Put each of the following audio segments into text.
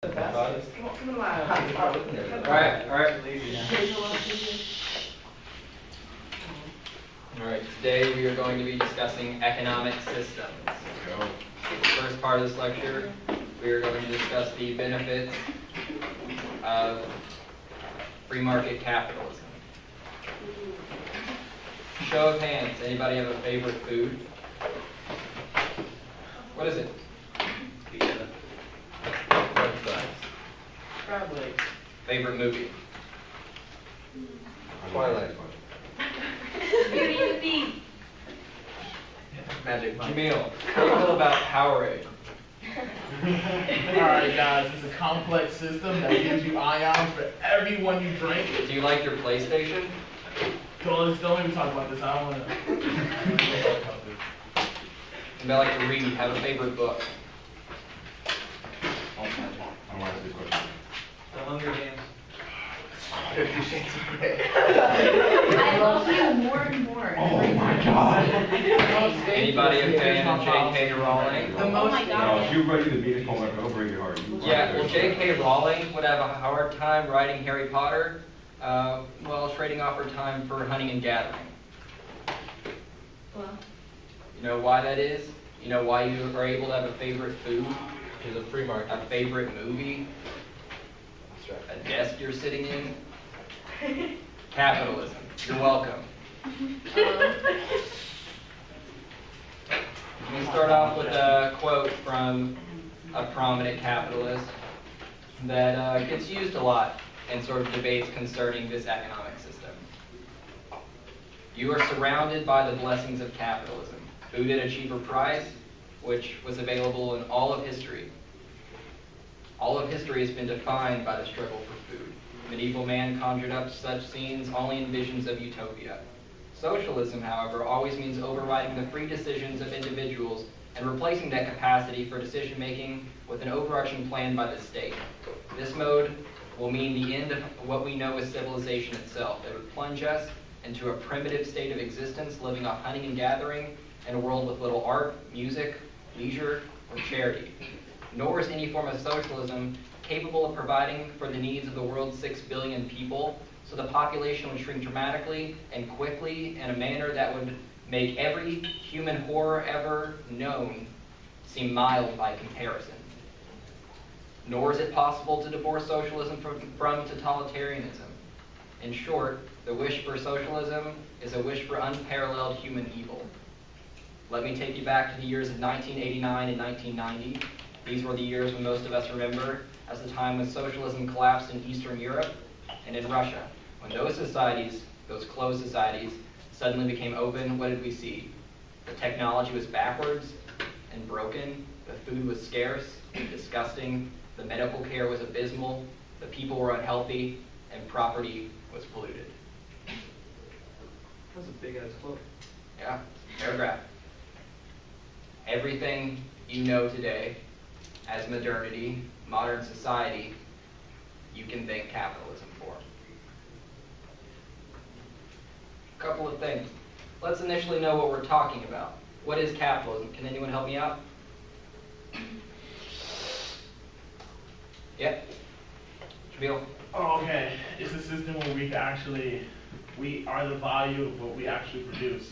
All right. Today we are going to be discussing economic systems. The first part of this lecture, we are going to discuss the benefits of free market capitalism. Show of hands, anybody have a favorite food? What is it? Pizza. Probably. Favorite movie? Twilight. Beauty and the Beast. Magic. Jamil, how do you feel about Powerade? Alright guys, it's a complex system that gives you ions for every one you drink. Do you like your PlayStation? Don't even talk about this, I don't want to talk about this. Anybody like to read? Have a favorite book? I want to ask this question. The Hunger Games. 50 Shades of Grey. I love you more and more. Oh my God! Anybody a fan of J.K. Rowling? Oh my No, God. if you're ready to beat it home, I'll break your heart. Yeah, well, J.K. Rowling would have a hard time writing Harry Potter while trading off her time for hunting and gathering. Well, You know why that is? You know why you are able to have a favorite food? It's a free market. A favorite movie? That's right. A desk you're sitting in? Capitalism. You're welcome. Let me start off with a quote from a prominent capitalist that gets used a lot in sort of debates concerning this economic system. You are surrounded by the blessings of capitalism. Food at a cheaper price, which was available in all of history. All of history has been defined by the struggle for food. Medieval man conjured up such scenes only in visions of utopia. Socialism, however, always means overriding the free decisions of individuals and replacing that capacity for decision-making with an overarching plan by the state. This mode will mean the end of what we know as civilization itself. It would plunge us into a primitive state of existence, living off hunting and gathering in a world with little art, music, leisure, or charity. Nor is any form of socialism capable of providing for the needs of the world's 6 billion people, so the population would shrink dramatically and quickly in a manner that would make every human horror ever known seem mild by comparison. Nor is it possible to divorce socialism from totalitarianism. In short, the wish for socialism is a wish for unparalleled human evil. Let me take you back to the years of 1989 and 1990. These were the years when most of us remember as the time when socialism collapsed in Eastern Europe and in Russia. When those societies, those closed societies, suddenly became open, what did we see? The technology was backwards and broken, the food was scarce and disgusting, the medical care was abysmal, the people were unhealthy, and property was polluted. That's a big ass quote. Yeah, paragraph. Everything you know today as modernity, modern society, you can thank capitalism for. A couple of things. Let's initially know what we're talking about. What is capitalism? Can anyone help me out? Yep. Jamil? Oh, okay. It's a system where we are the value of what we actually produce.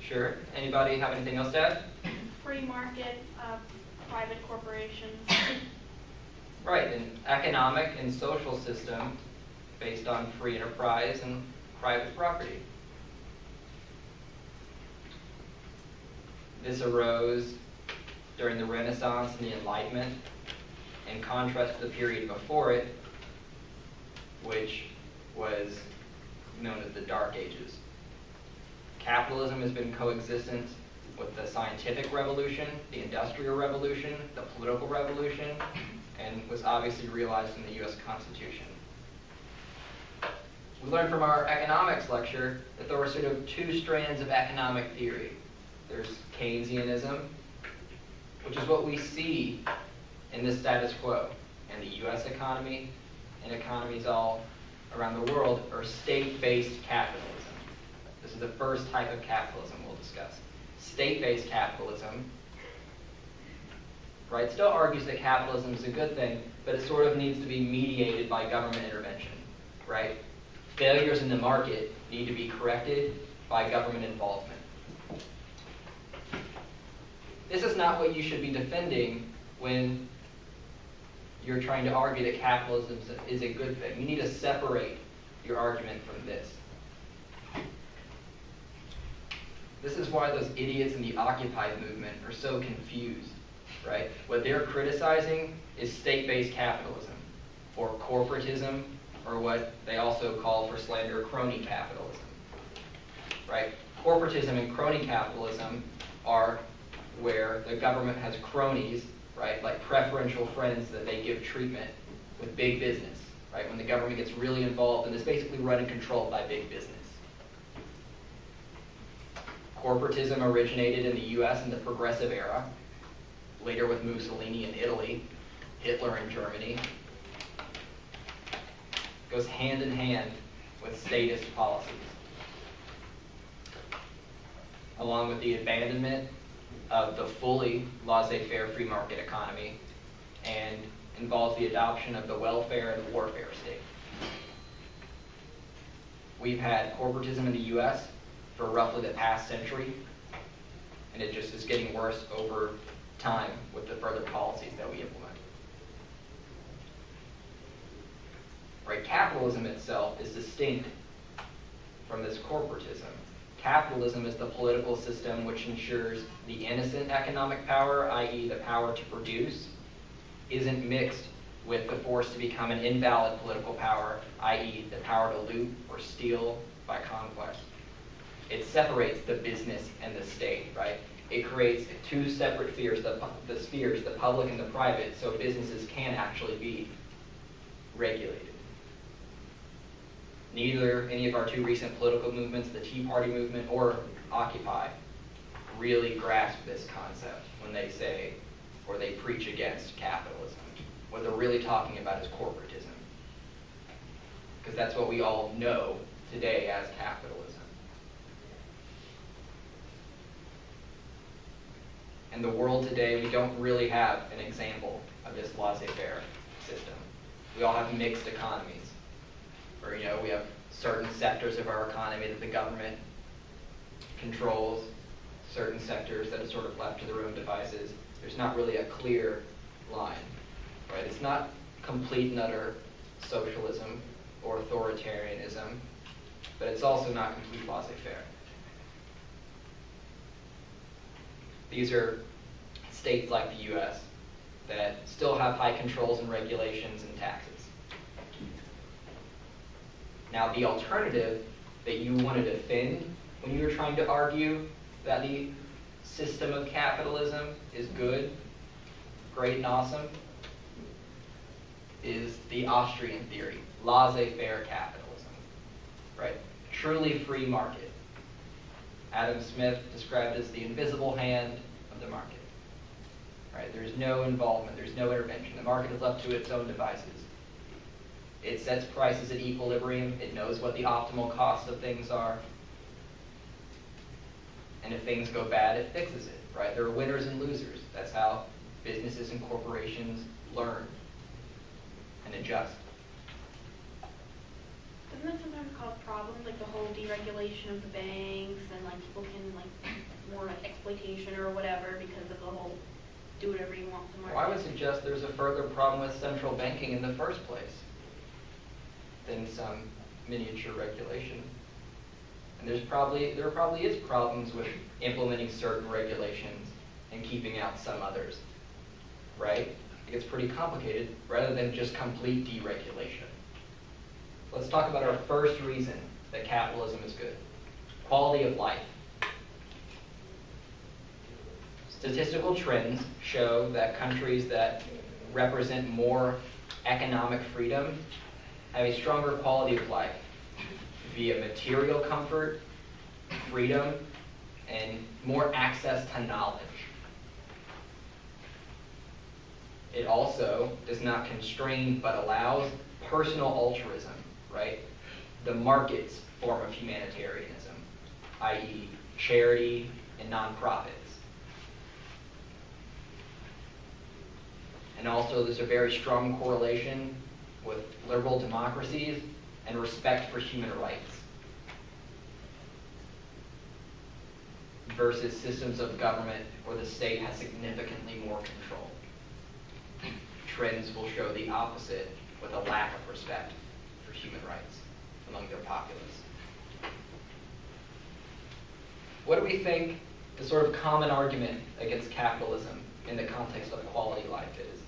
Sure. Anybody have anything else to add? free market, private corporations. Right, an economic and social system based on free enterprise and private property. This arose during the Renaissance and the Enlightenment, in contrast to the period before it, which was known as the Dark Ages. Capitalism has been coexistent with the scientific revolution, the industrial revolution, the political revolution, and was obviously realized in the U.S. Constitution. We learned from our economics lecture that there were sort of two strands of economic theory. There's Keynesianism, which is what we see in the status quo, and the U.S. economy and economies all around the world are state-based capitalism. This is the first type of capitalism we'll discuss. State-based capitalism right? Still argues that capitalism is a good thing, but it sort of needs to be mediated by government intervention, right? Failures in the market need to be corrected by government involvement. This is not what you should be defending when you're trying to argue that capitalism is a good thing. You need to separate your argument from this. This is why those idiots in the Occupy movement are so confused, right? What they're criticizing is state-based capitalism, or corporatism, or what they also call for slander crony capitalism, right? Corporatism and crony capitalism are where the government has cronies, right, like preferential friends that they give treatment with big business, right? When the government gets really involved and is basically run and controlled by big business. Corporatism originated in the US in the Progressive era, later with Mussolini in Italy, Hitler in Germany. Goes hand in hand with statist policies, along with the abandonment of the fully laissez-faire free market economy, and involves the adoption of the welfare and warfare state. We've had corporatism in the US for roughly the past century, and it just is getting worse over time with the further policies that we implement. Right? Capitalism itself is distinct from this corporatism. Capitalism is the political system which ensures the innocent economic power, i.e. the power to produce, isn't mixed with the force to become an invalid political power, i.e. the power to loot or steal by conquest. It separates the business and the state, right? It creates two separate spheres, the spheres, the public and the private, so businesses can actually be regulated. Neither any of our two recent political movements, the Tea Party movement or Occupy, really grasp this concept when they say or they preach against capitalism. What they're really talking about is corporatism, because that's what we all know today as capitalism. In the world today, we don't really have an example of this laissez-faire system. We all have mixed economies, where we have certain sectors of our economy that the government controls, certain sectors that are sort of left to their own devices. There's not really a clear line, right? It's not complete and utter socialism or authoritarianism, but it's also not complete laissez-faire. These are states like the US that still have high controls and regulations and taxes. Now, the alternative that you want to defend when you're trying to argue that the system of capitalism is good, great, and awesome is the Austrian theory, laissez-faire capitalism, right? Truly free market. Adam Smith described as the invisible hand of the market, right? There's no involvement, there's no intervention. The market is left to its own devices. It sets prices at equilibrium. It knows what the optimal cost of things are. And if things go bad, it fixes it, right? There are winners and losers. That's how businesses and corporations learn and adjust. Isn't that sometimes cause problems, like the whole deregulation of the banks and like people can more like exploitation or whatever because of the whole do whatever you want to market? Well, I would suggest there's a further problem with central banking in the first place than some miniature regulation. And there probably is problems with implementing certain regulations and keeping out some others, right? It gets pretty complicated rather than just complete deregulation. Let's talk about our first reason that capitalism is good. Quality of life. Statistical trends show that countries that represent more economic freedom have a stronger quality of life via material comfort, freedom, and more access to knowledge. It also does not constrain but allows personal altruism, right? The market's form of humanitarianism, i.e. charity and nonprofits. And also there's a very strong correlation with liberal democracies and respect for human rights versus systems of government where the state has significantly more control. Trends will show the opposite with a lack of respect for human rights among their populace. What do we think the sort of common argument against capitalism in the context of quality of life is?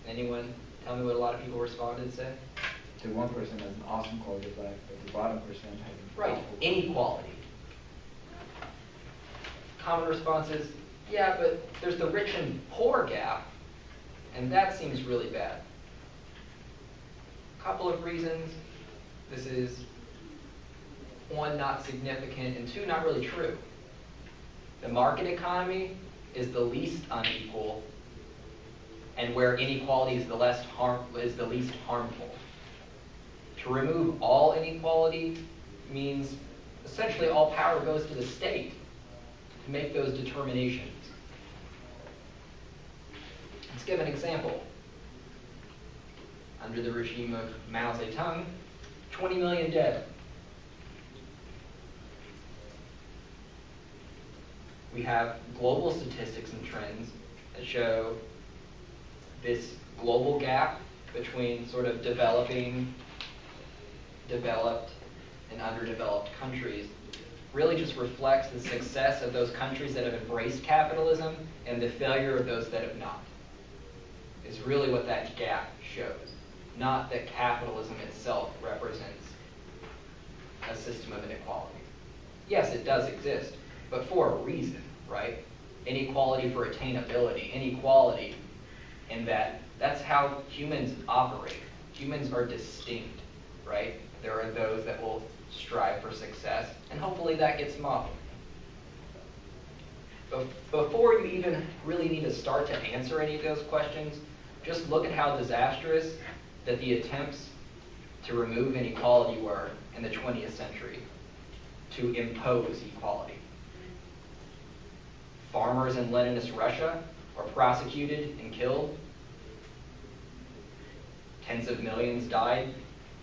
Anyone tell me what a lot of people responded and said? The one person has an awesome quality of life, but the bottom person has an Right, inequality. Common response is, yeah, but there's the rich and poor gap, and that seems really bad. Couple of reasons. This is, one, not significant, and two, not really true. The market economy is the least unequal, and where inequality is the least harmful. To remove all inequality means essentially all power goes to the state to make those determinations. Let's give an example. Under the regime of Mao Zedong, 20 million dead. We have global statistics and trends that show this global gap between sort of developed, and underdeveloped countries really just reflects the success of those countries that have embraced capitalism and the failure of those that have not. Is really what that gap shows. Not that capitalism itself represents a system of inequality. Yes, it does exist, but for a reason, right? Inequality for attainability, inequality in that that's how humans operate. Humans are distinct, right? There are those that will strive for success, and hopefully that gets modeled. But before you even really need to start to answer any of those questions, just look at how disastrous that the attempts to remove inequality were in the 20th century to impose equality. Farmers in Leninist Russia were prosecuted and killed. Tens of millions died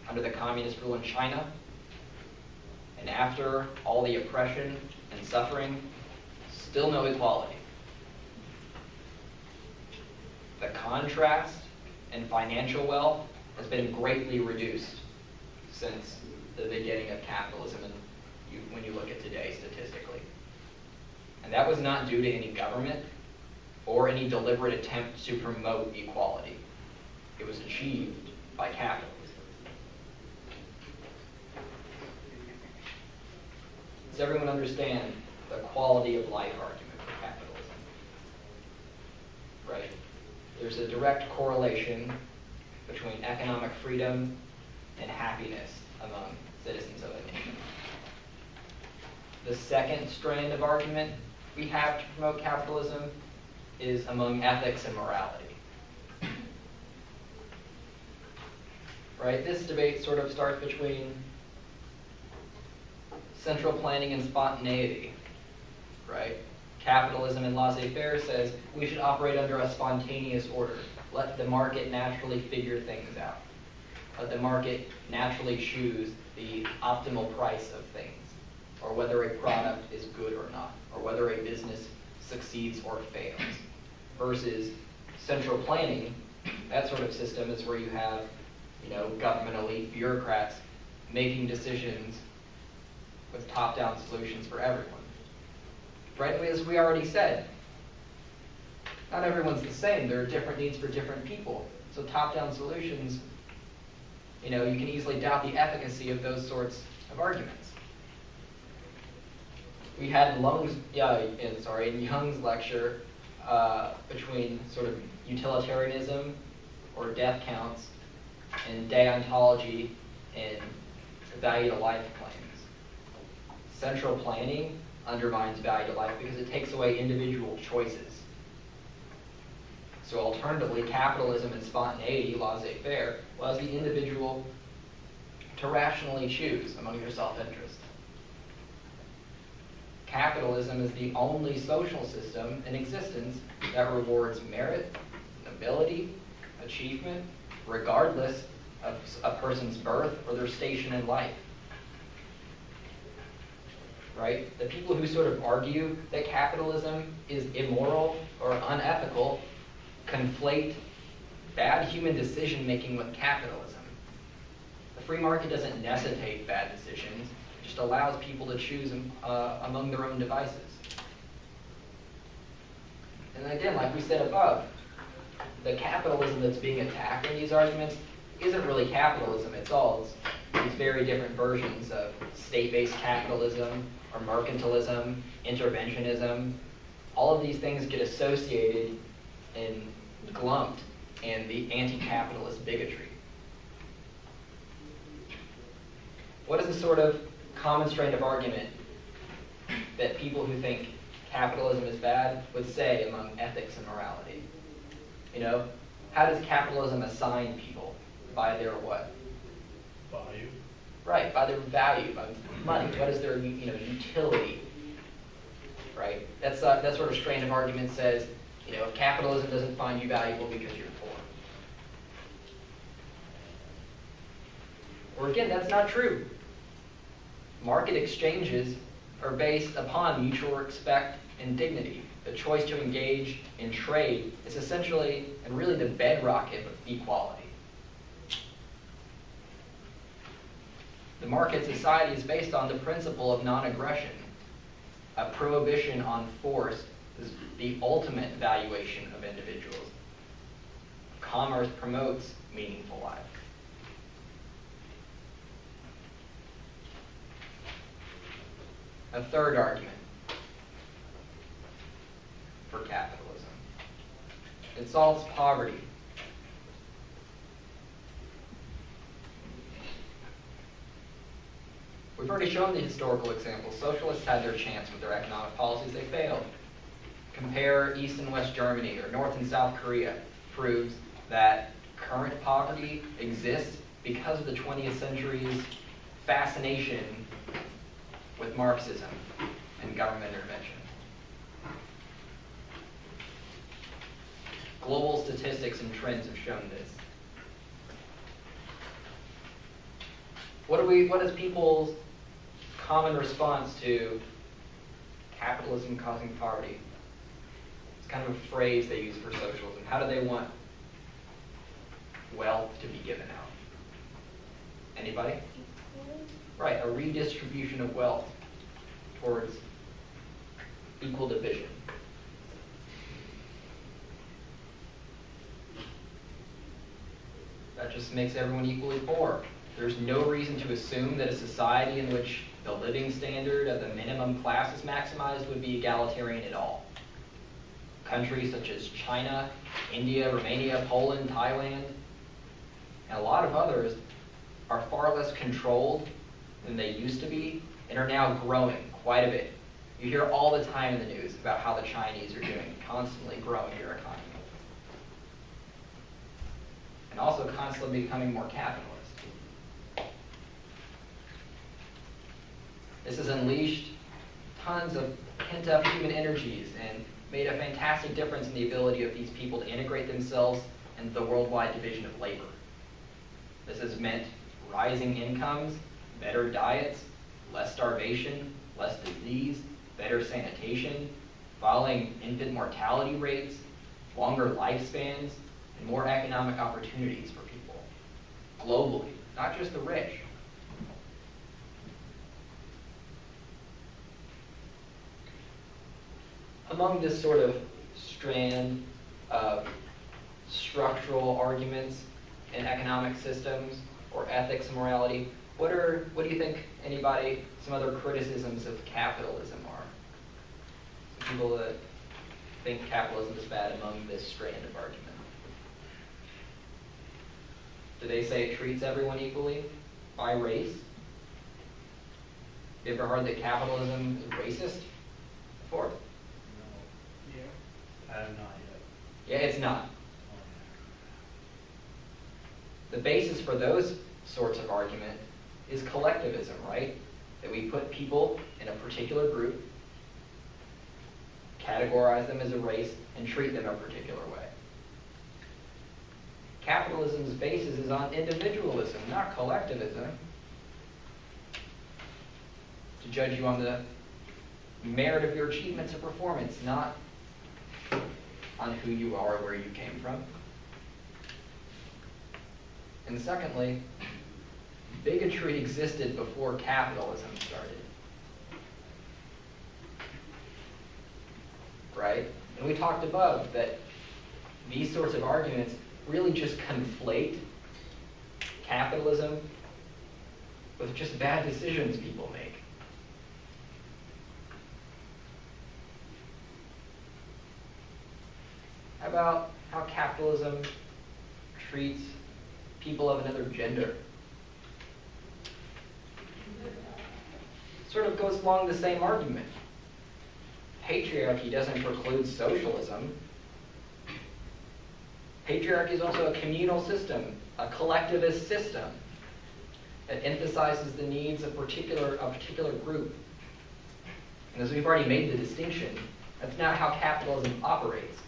under the communist rule in China. And after all the oppression and suffering, still no equality. The contrast in financial wealth has been greatly reduced since the beginning of capitalism and when you look at today statistically. And that was not due to any government or any deliberate attempt to promote equality. It was achieved by capitalism. Does everyone understand the quality of life argument for capitalism? Right? There's a direct correlation between economic freedom and happiness among citizens of a nation. The second strand of argument we have to promote capitalism is among ethics and morality. Right? This debate sort of starts between central planning and spontaneity. Right? Capitalism and laissez-faire says we should operate under a spontaneous order. Let the market naturally figure things out. Let the market naturally choose the optimal price of things, or whether a product is good or not, or whether a business succeeds or fails. Versus central planning, that sort of system is where you have, government elite bureaucrats making decisions with top-down solutions for everyone. Right? As we already said, not everyone's the same. There are different needs for different people. So top-down solutions, you can easily doubt the efficacy of those sorts of arguments. We had in Young's lecture between sort of utilitarianism or death counts and deontology and value to life claims. Central planning undermines value to life because it takes away individual choices. So alternatively, capitalism and spontaneity, laissez-faire, allows the individual to rationally choose among their self-interest. Capitalism is the only social system in existence that rewards merit ability, achievement, regardless of a person's birth or their station in life. Right? The people who sort of argue that capitalism is immoral or unethical conflate bad human decision-making with capitalism. The free market doesn't necessitate bad decisions, it just allows people to choose among their own devices. And again, like we said above, the capitalism that's being attacked in these arguments isn't really capitalism, it's these very different versions of state-based capitalism, or mercantilism, interventionism. All of these things get associated and glumped in the anti-capitalist bigotry. What is the sort of common strain of argument that people who think capitalism is bad would say among ethics and morality? You know, how does capitalism assign people? By their what? Value. Right, by their value, by money. What is their utility? Right? That sort of strain of argument says, if capitalism doesn't find you valuable because you're poor. Or again, that's not true. Market exchanges are based upon mutual respect and dignity. The choice to engage in trade is essentially and really the bedrock of equality. The market society is based on the principle of non-aggression. A prohibition on force is the ultimate valuation of individuals. Commerce promotes meaningful life. A third argument for capitalism. It solves poverty. We've already shown the historical examples. Socialists had their chance with their economic policies. They failed. Compare East and West Germany or North and South Korea. Proves that current poverty exists because of the 20th century's fascination with Marxism and government intervention. Global statistics and trends have shown this. What is people's common response to capitalism causing poverty? It's kind of a phrase they use for socialism. How do they want wealth to be given out? Anybody? Right, a redistribution of wealth towards equal division. That just makes everyone equally poor. There's no reason to assume that a society in which the living standard of the minimum class is maximized would be egalitarian at all. Countries such as China, India, Romania, Poland, Thailand, and a lot of others are far less controlled than they used to be and are now growing quite a bit. You hear all the time in the news about how the Chinese are doing, constantly growing their economy. And also constantly becoming more capitalist. This has unleashed tons of pent-up human energies and made a fantastic difference in the ability of these people to integrate themselves into the worldwide division of labor. This has meant rising incomes, better diets, less starvation, less disease, better sanitation, falling infant mortality rates, longer lifespans, and more economic opportunities for people globally, not just the rich. Among this sort of strand of structural arguments in economic systems or ethics and morality, what do you think some other criticisms of capitalism are? Some people that think capitalism is bad among this strand of argument. Do they say it treats everyone equally by race? You ever heard that capitalism is racist before? Yeah. I have not yet. Yeah, it's not. The basis for those sorts of argument is collectivism, right? That we put people in a particular group, categorize them as a race, and treat them a particular way. capitalism's basis is on individualism, not collectivism. To judge you on the merit of your achievements or performance, not on who you are or where you came from. And secondly, bigotry existed before capitalism started. Right? And we talked above that these sorts of arguments really just conflate capitalism with just bad decisions people make. How about how capitalism treats people of another gender? Sort of goes along the same argument. Patriarchy doesn't preclude socialism. Patriarchy is also a communal system, a collectivist system that emphasizes the needs of a particular group. And as we've already made the distinction, that's not how capitalism operates.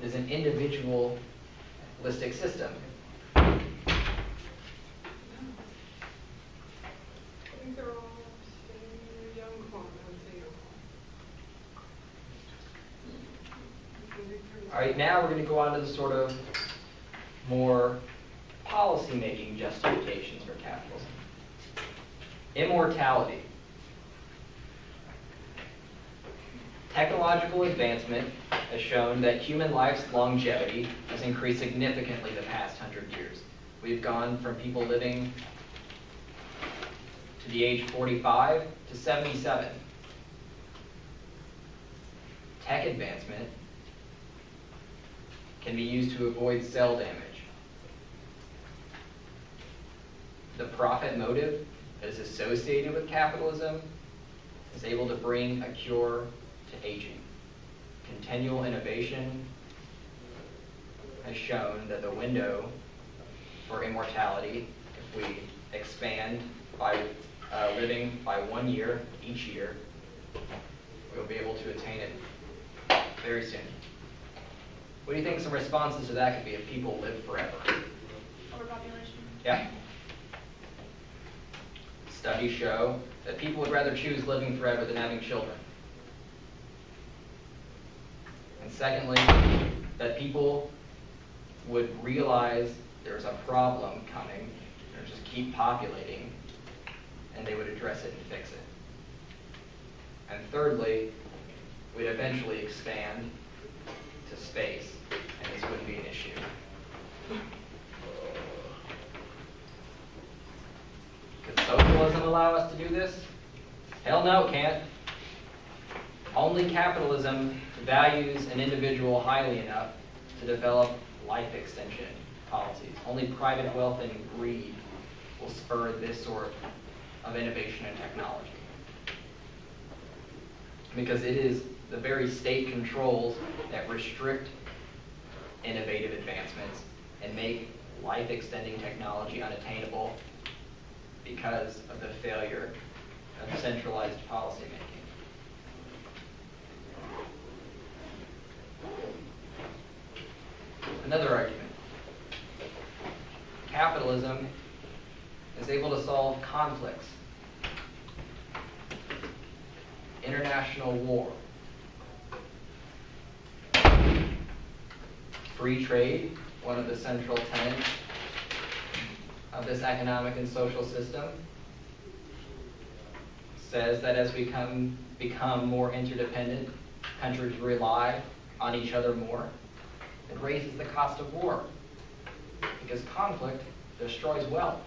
It is an individualistic system. I think they're all staying young clone. I would say young clone. All right, now we're going to go on to the sort of more policy-making justifications for capitalism. Immortality. Technological advancement has shown that human life's longevity has increased significantly the past 100 years. We've gone from people living to the age 45 to 77. Tech advancement can be used to avoid cell damage. The profit motive that is associated with capitalism is able to bring a cure to aging. Continual innovation has shown that the window for immortality, if we expand by living by 1 year each year, we'll be able to attain it very soon. What do you think some responses to that could be if people live forever? Overpopulation. Yeah. Studies show that people would rather choose living forever than having children. And secondly, that people would realize there's a problem coming, or just keep populating, and they would address it and fix it. And thirdly, we'd eventually expand to space, and this wouldn't be an issue. Could socialism allow us to do this? Hell no, it can't. Only capitalism values an individual highly enough to develop life extension policies. Only private wealth and greed will spur this sort of innovation and technology. Because it is the very state controls that restrict innovative advancements and make life-extending technology unattainable because of the failure of centralized policymaking. Another argument. Capitalism is able to solve conflicts. International war. Free trade, one of the central tenets of this economic and social system, says that as we become more interdependent, countries rely on each other more. It raises the cost of war because conflict destroys wealth.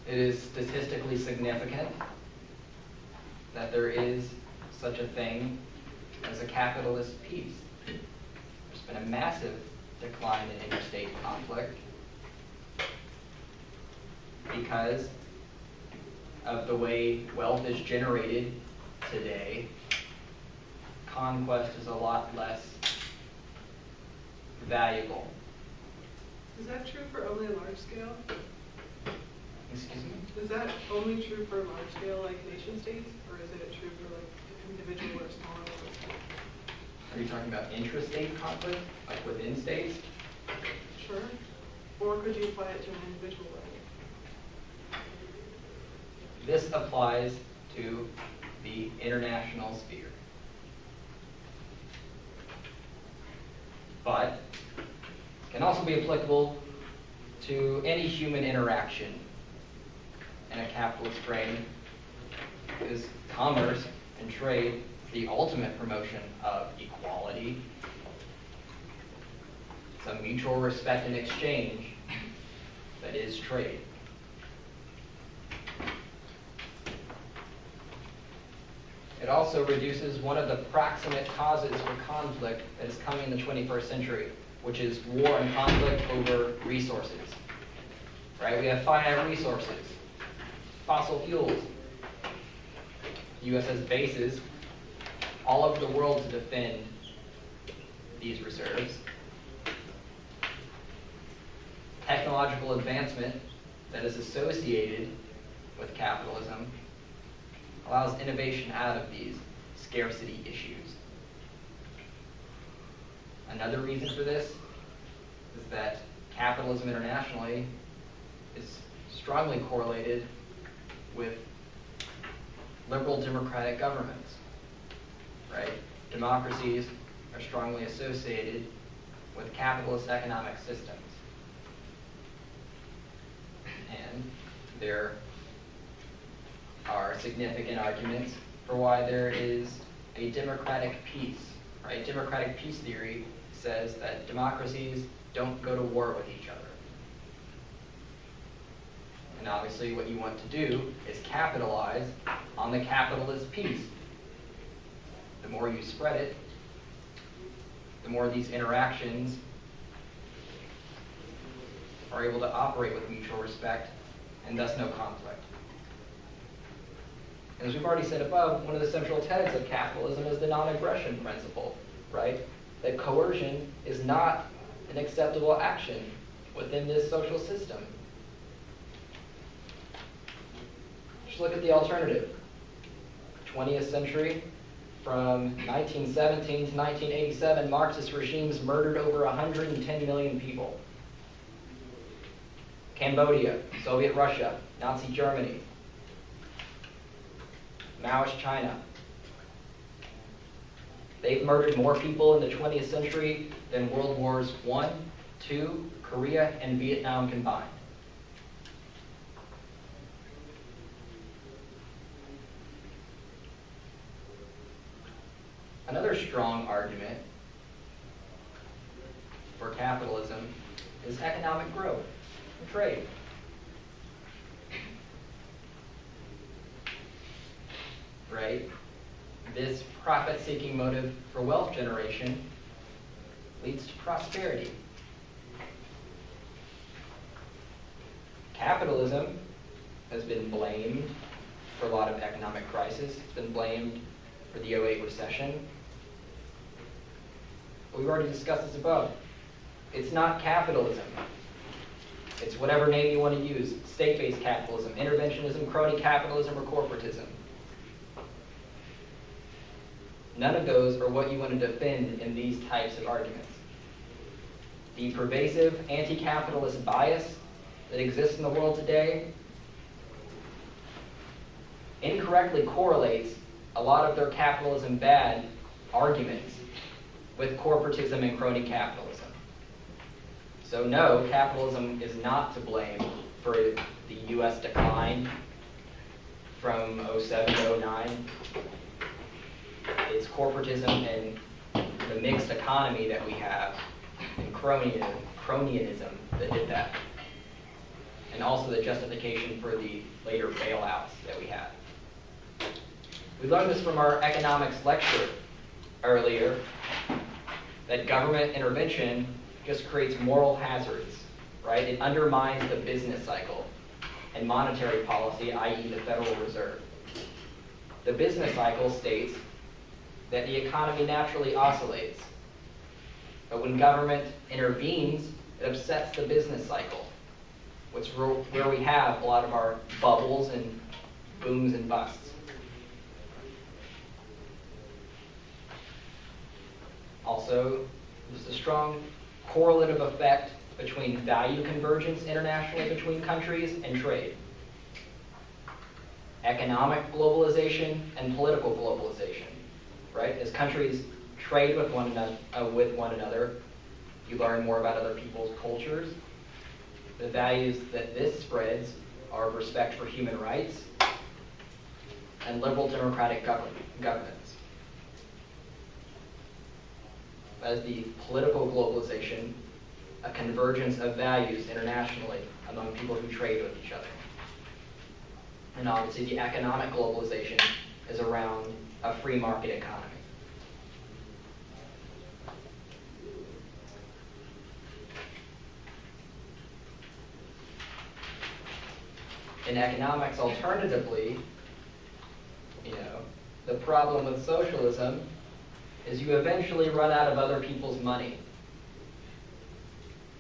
It is statistically significant that there is such a thing as a capitalist peace. There's been a massive decline in interstate conflict because of the way wealth is generated today. Conquest is a lot less valuable. Is that true for only large scale? Excuse me? Is that only true for large scale, like nation states, or is it true for like individual or smaller levels? Are you talking about intrastate conflict, like within states? Sure. Or could you apply it to an individual level? This applies to the international sphere. But can also be applicable to any human interaction in a capitalist frame, because commerce and trade is the ultimate promotion of equality, some mutual respect and exchange that is trade. It also reduces one of the proximate causes for conflict that is coming in the 21st century, which is war and conflict over resources. Right? We have finite resources, fossil fuels. The U.S. has bases all over the world to defend these reserves. Technological advancement that is associated with capitalism allows innovation out of these scarcity issues. Another reason for this is that capitalism internationally is strongly correlated with liberal democratic governments, right? Democracies are strongly associated with capitalist economic systems. And there are significant arguments for why there is a democratic peace, right? Democratic peace theory says that democracies don't go to war with each other. And obviously what you want to do is capitalize on the capitalist peace. The more you spread it, the more these interactions are able to operate with mutual respect and thus no conflict. As we've already said above, one of the central tenets of capitalism is the non-aggression principle, right? That coercion is not an acceptable action within this social system. Just look at the alternative. 20th century, from 1917 to 1987, Marxist regimes murdered over 110 million people. Cambodia, Soviet Russia, Nazi Germany, Maoist China. They've murdered more people in the 20th century than World Wars I, II, Korea, and Vietnam combined. Another strong argument for capitalism is economic growth and trade. Right? This profit-seeking motive for wealth generation leads to prosperity. Capitalism has been blamed for a lot of economic crisis. It's been blamed for the 2008 recession. We've already discussed this above. It's not capitalism. It's whatever name you want to use. State-based capitalism, interventionism, crony capitalism, or corporatism. None of those are what you want to defend in these types of arguments. The pervasive anti-capitalist bias that exists in the world today incorrectly correlates a lot of their capitalism bad arguments with corporatism and crony capitalism. So no, capitalism is not to blame for the U.S. decline from 2007 to 2009. It's corporatism and the mixed economy that we have and cronyism that did that. And also the justification for the later bailouts that we had. We learned this from our economics lecture earlier, that government intervention just creates moral hazards, right? It undermines the business cycle and monetary policy, i.e. the Federal Reserve. The business cycle states that the economy naturally oscillates. But when government intervenes, it upsets the business cycle, which is where we have a lot of our bubbles and booms and busts. Also, there's a strong correlative effect between value convergence internationally between countries and trade. Economic globalization and political globalization, right? As countries trade with one another, you learn more about other people's cultures. The values that this spreads are respect for human rights and liberal democratic governance. As the political globalization, a convergence of values internationally among people who trade with each other. And obviously the economic globalization is around a free market economy. In economics, alternatively, the problem with socialism is you eventually run out of other people's money.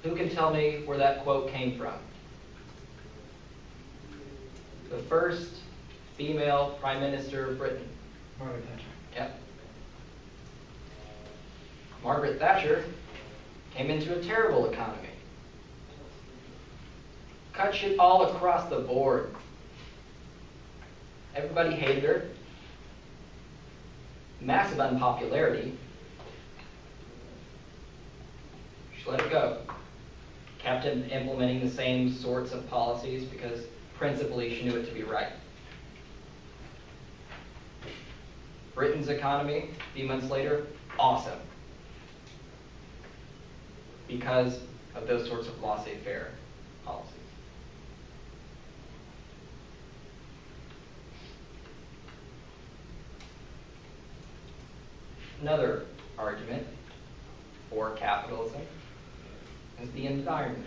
Who can tell me where that quote came from? The first female Prime Minister of Britain. Margaret Thatcher. Yep. Margaret Thatcher came into a terrible economy. Cut shit all across the board. Everybody hated her. Massive unpopularity. She let it go. Kept implementing the same sorts of policies because principally she knew it to be right. Britain's economy, a few months later, awesome. Because of those sorts of laissez-faire policies. Another argument for capitalism is the environment.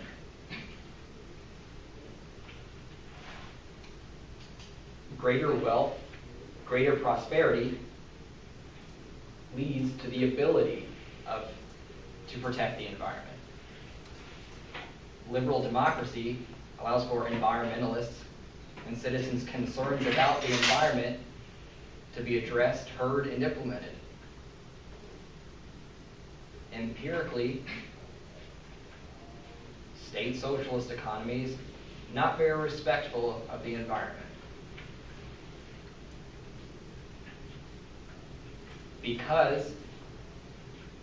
Greater wealth, greater prosperity leads to the ability to protect the environment. Liberal democracy allows for environmentalists and citizens' concerns about the environment to be addressed, heard, and implemented. Empirically, state socialist economies not very respectful of the environment. Because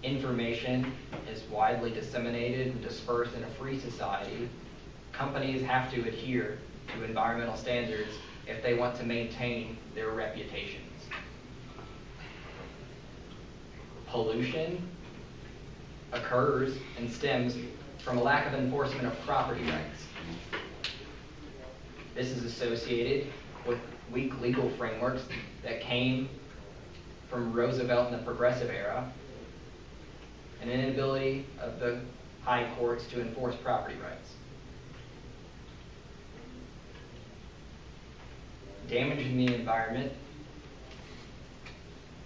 information is widely disseminated and dispersed in a free society, companies have to adhere to environmental standards if they want to maintain their reputations. Pollution occurs and stems from a lack of enforcement of property rights. This is associated with weak legal frameworks that came from Roosevelt in the Progressive Era, and an inability of the high courts to enforce property rights. Damaging the environment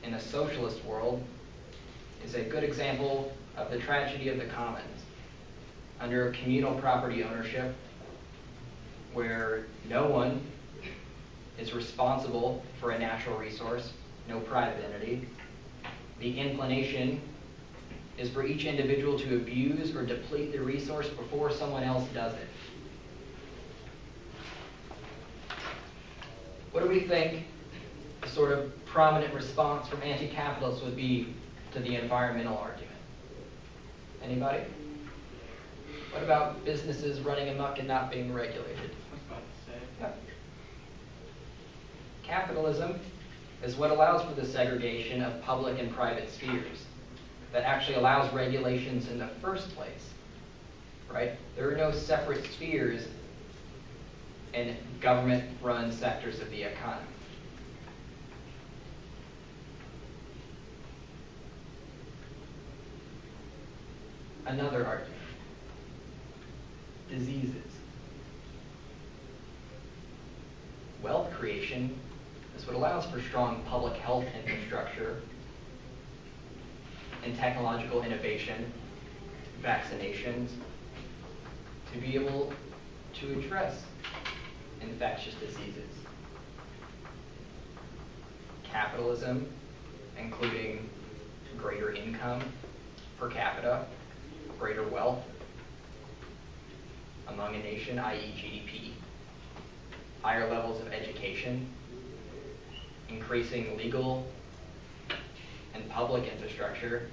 in a socialist world is a good example of the tragedy of the commons. Under communal property ownership, where no one is responsible for a natural resource, no private entity, the inclination is for each individual to abuse or deplete the resource before someone else does it. What do we think the sort of prominent response from anti-capitalists would be to the environmental argument? Anybody? What about businesses running amok and not being regulated? I was about to say. Yeah. Capitalism is what allows for the segregation of public and private spheres, that actually allows regulations in the first place, right? There are no separate spheres in government-run sectors of the economy. Another argument. Diseases. Wealth creation is what allows for strong public health infrastructure and technological innovation, vaccinations, to be able to address infectious diseases. Capitalism, including greater income per capita, greater wealth among a nation, i.e. GDP, higher levels of education, increasing legal and public infrastructure,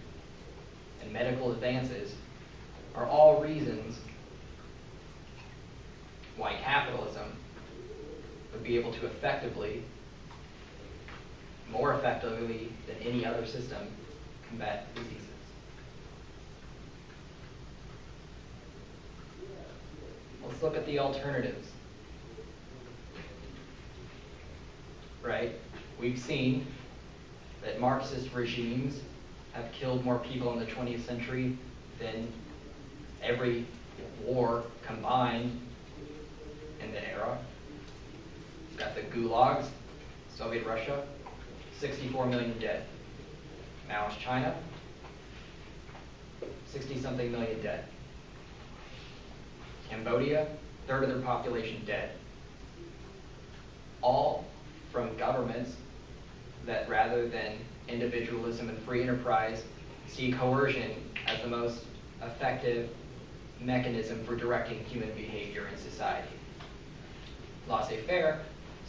and medical advances are all reasons why capitalism would be able to more effectively than any other system, combat diseases. Let's look at the alternatives. Right? We've seen that Marxist regimes have killed more people in the 20th century than every war combined in the era. You've got the gulags, Soviet Russia, 64 million dead. Maoist China, 60-something million dead. Cambodia, third of their population dead. All from governments that, rather than individualism and free enterprise, see coercion as the most effective mechanism for directing human behavior in society. Laissez-faire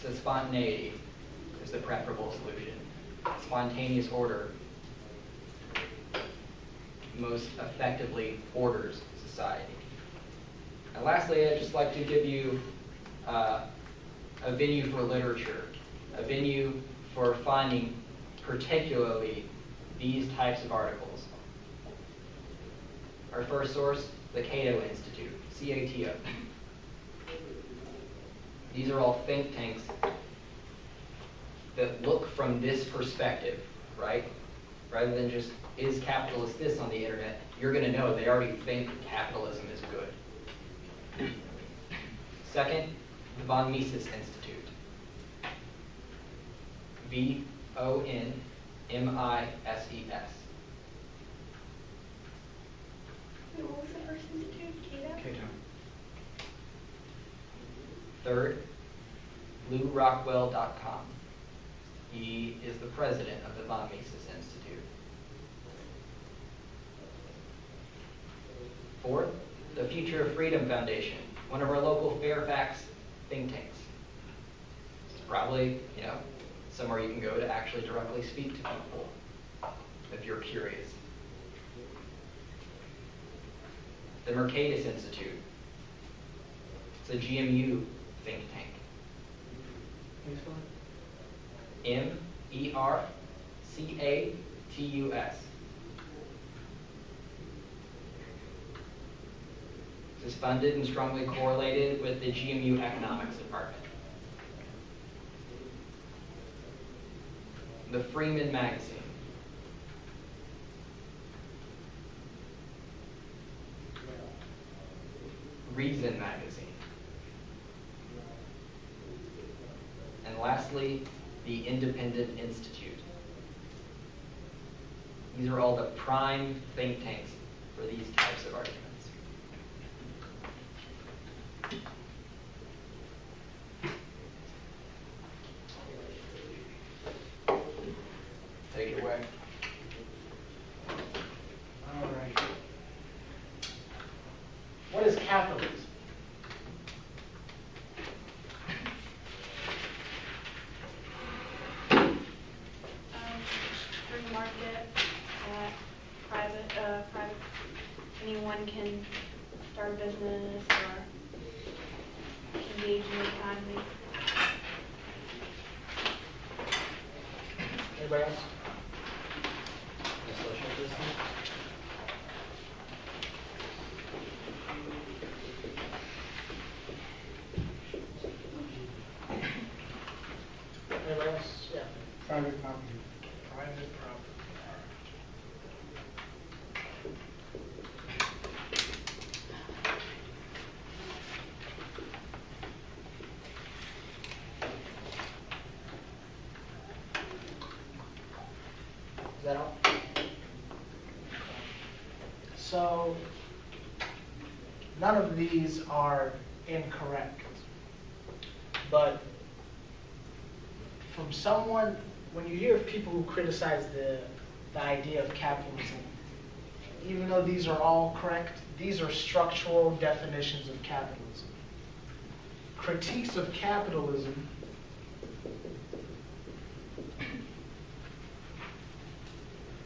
says spontaneity is the preferable solution. Spontaneous order most effectively orders society. And lastly, I'd just like to give you a venue for literature, a venue for finding particularly these types of articles. Our first source, the Cato Institute, CATO. These are all think tanks that look from this perspective, right? Rather than just, is capitalist this on the internet? You're going to know they already think capitalism is good. Second, the von Mises Institute. VONMISES. Wait, what was the first institute? Cato? Cato. Third, LouRockwell.com. He is the president of the von Mises Institute. Fourth, the Future of Freedom Foundation, one of our local Fairfax think tanks. It's probably, somewhere you can go to actually directly speak to people if you're curious. The Mercatus Institute. It's a GMU think tank. MERCATUS. This is funded and strongly correlated with the GMU Economics Department. The Freeman Magazine. Reason Magazine. And lastly, the Independent Institute. These are all the prime think tanks for these types of arguments. Take it away. All right. What is capitalism? Free market, private, anyone can start a business or engage in the economy. Anybody else? The social system. Anybody else? Yeah. Private property. Private property. Is that all? So, none of these are incorrect. But from someone, when you hear people who criticize the idea of capitalism, even though these are all correct, these are structural definitions of capitalism. Critiques of capitalism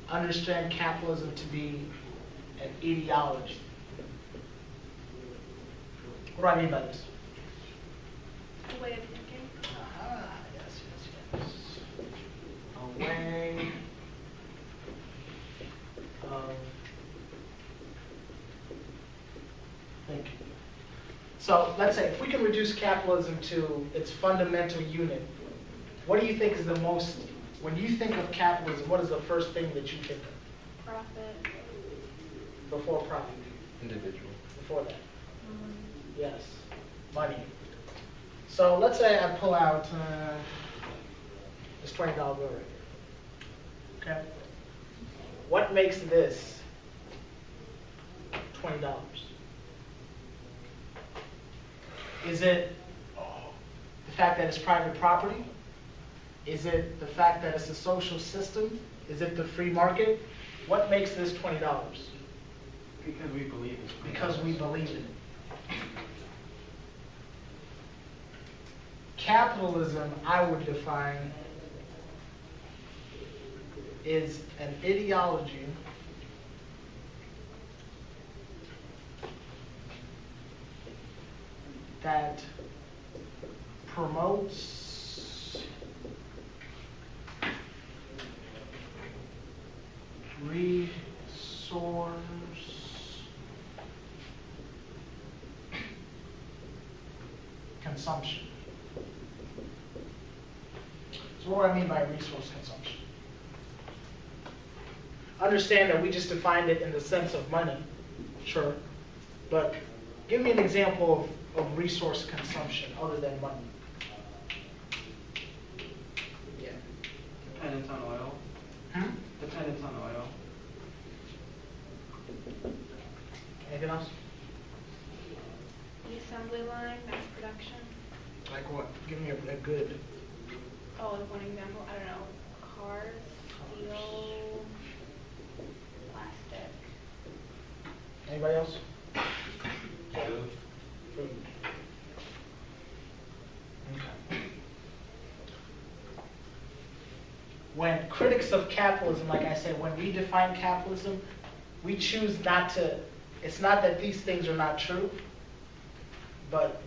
understand capitalism to be an ideology. What do I mean by this? A way of thinking. Yes. A way of thinking. So let's say if we can reduce capitalism to its fundamental unit, what do you think is the most, when you think of capitalism, what is the first thing that you think of? Profit. Before profit? Individual. Before that? Yes, money. So let's say I pull out this $20 bill right here. Okay? What makes this $20? Is it the fact that it's private property? Is it the fact that it's a social system? Is it the free market? What makes this $20? Because we believe it. Because we believe in it. Capitalism, I would define, is an ideology that promotes resource consumption. So what do I mean by resource consumption? Understand that we just defined it in the sense of money, sure, but give me an example of resource consumption other than money. Yeah. Dependence on oil. Dependence on oil. Anything else? The assembly line, mass production. Like what? Give me a good. Oh, like one example, I don't know, cars, steel, plastic. Anybody else? Food. Food. Okay. When critics of capitalism, like I said, when we define capitalism, we choose not to, it's not that these things are not true, but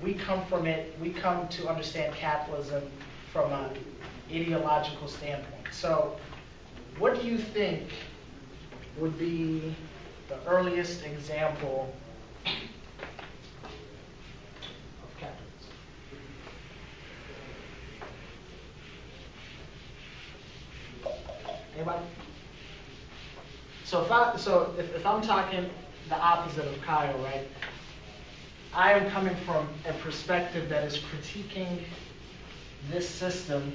we come from it, we come to understand capitalism from an ideological standpoint. So what do you think would be the earliest example of capitalism? Anybody? So if I'm talking the opposite of Kyle, right? I am coming from a perspective that is critiquing this system,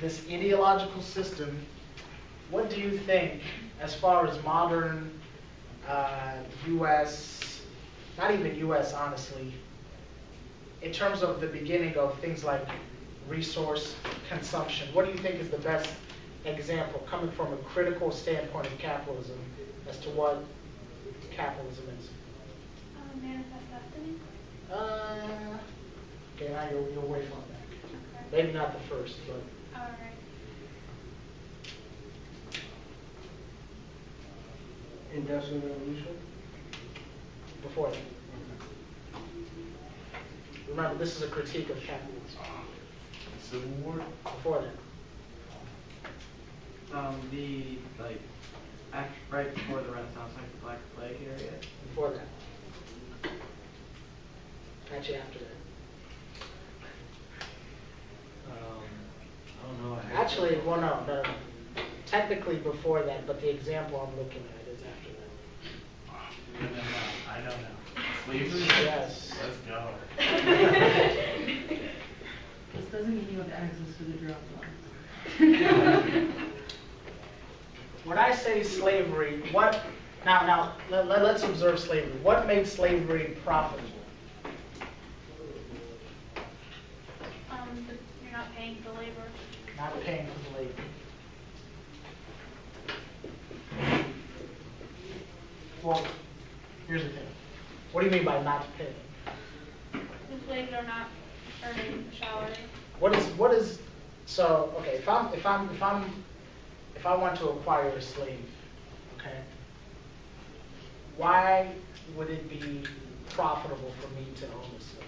this ideological system. What do you think, as far as modern U.S., not even U.S. honestly, in terms of the beginning of things like resource consumption, what do you think is the best example, coming from a critical standpoint of capitalism, as to what capitalism is? Manifest destiny. Okay, now you're way from that. Okay. Maybe not the first, but All right. Industrial Revolution. before that. Remember, this is a critique of capitalism. Civil War. Before that. The right before the Renaissance, like the Black Plague area. Before that. Actually, after that. I don't know. Actually, well, no. Technically before that, but the example I'm looking at is after that. I know now. Slavery? Yes. Let's go. This doesn't mean you have access to the drop lines. When I say slavery, what? Now, let's observe slavery. What made slavery profitable? You're not paying for labor. Not paying for the labor. well, here's the thing. What do you mean by not paying? The slaves are not earning a salary. What is, so, okay, if I want to acquire a slave, okay, why would it be profitable for me to own a slave?